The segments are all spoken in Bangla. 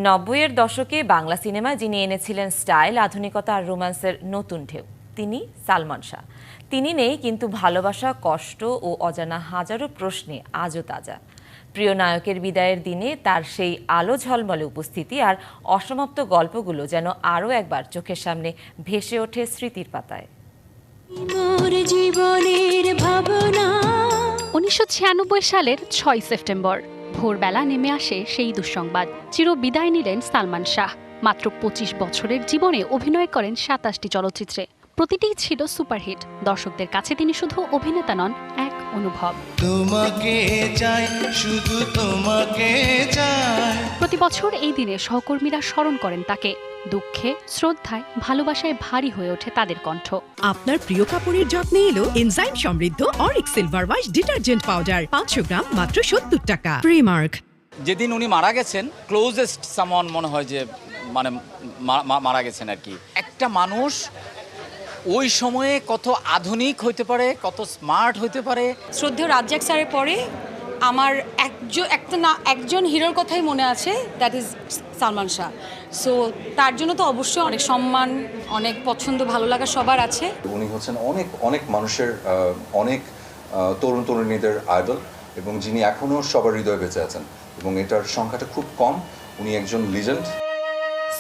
90-এর দশকে বাংলা সিনেমায় যিনি এনেছিলেন স্টাইল, আধুনিকতা আর রোম্যান্সের নতুন ঢেউ, তিনি সালমান শাহ। তিনি নেই, কিন্তু ভালোবাসা, কষ্ট ও অজানা হাজারো প্রশ্নে আজও তাজা। প্রিয় নায়কের বিদায়ের দিনে তার সেই আলো ঝলমলে উপস্থিতি আর অসমাপ্ত গল্পগুলো যেন আরও একবার চোখের সামনে ভেসে ওঠে স্মৃতির পাতায়। 1996 সালের 6 সেপ্টেম্বর ভোরবেলা নেমে আসে সেই দুঃসংবাদ। চির বিদায় নিলেন সালমান শাহ। মাত্র 25 বছরের জীবনে অভিনয় করেন 27টি চলচ্চিত্রে। প্রতিটিই ছিল সুপারহিট। দর্শকদের কাছে তিনি শুধু অভিনেতা নন, এক অনুভব। তোমাকে চাই, শুধু তোমাকে চাই। প্রতি বছর এই দিনে সহকর্মীরা স্মরণ করেন তাকে। দুঃখে, শ্রদ্ধায়, ভালোবাসায় ভারী হয়ে ওঠে তাদের কণ্ঠ। আপনার প্রিয় কাপড়ের যত্নে এলো এনজাইম সমৃদ্ধ Arik silver wash detergent powder, 500 গ্রাম মাত্র 70 টাকা। প্রিমার্ক। যেদিন উনি মারা গেছেন, ক্লোজেস্ট সামওয়ান মনে হয় যে মানে মারা গেছেন আর কি। একটা মানুষ ওই সময়ে কত আধুনিক হইতে পারে, কত স্মার্ট হইতে পারে। শ্রদ্ধেয় রাজ্জাক স্যারের পরে আমার একজন হিরোর কথাই মনে আছে, that is Salman Shah. So তার জন্য তো অবশ্যই অনেক সম্মান, অনেক পছন্দ, ভালো লাগা সবার আছে। উনি হচ্ছেন অনেক মানুষের, অনেক তরুণ তরুণীদের আইডল, এবং যিনি এখনো সবার হৃদয়ে বেঁচে আছেন, এবং এটার সংখ্যাটা খুব কম। উনি একজন লিজেন্ড।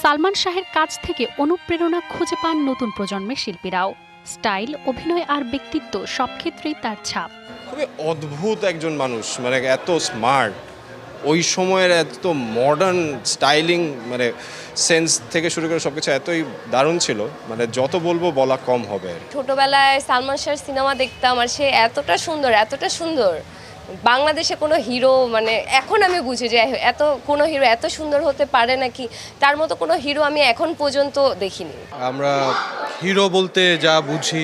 সালমান শাহের কাছ থেকে অনুপ্রেরণা খুঁজে পান নতুন প্রজন্মের শিল্পীরাও। স্টাইল, অভিনয় আর ব্যক্তিত্ব সব ক্ষেত্রেই তার ছাপ। খুবই অদ্ভুত একজন মানুষ, মানে এত স্মার্ট, ওই সময়ের এত মডার্ন স্টাইলিং, মানে সেন্স থেকে শুরু করে সবকিছু এতই দারুণ ছিল, মানে যত বলবো বলা কম হবে। ছোটবেলায় সালমান শাহর সিনেমা দেখতাম, আর সে এতটা সুন্দর বাংলাদেশে কোনো হিরো, মানে এখন আমি বুঝি যে কোনো হিরো এত সুন্দর হতে পারে নাকি। তার মতো কোনো হিরো আমি এখন পর্যন্ত দেখিনি। আমরা হিরো বলতে যা বুঝি,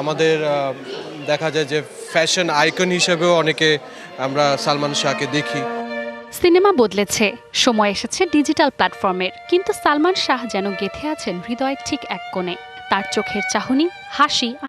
আমাদের দেখা যায় যে ফ্যাশন আইকন হিসেবেও অনেকে আমরা সালমান শাহকে দেখি। সিনেমা বদলেছে, সময় এসেছে ডিজিটাল প্ল্যাটফর্মের, কিন্তু সালমান শাহ যেন গেঁথে আছেন হৃদয়ের ঠিক এক কোণে। তার চোখের চাহনি, হাসি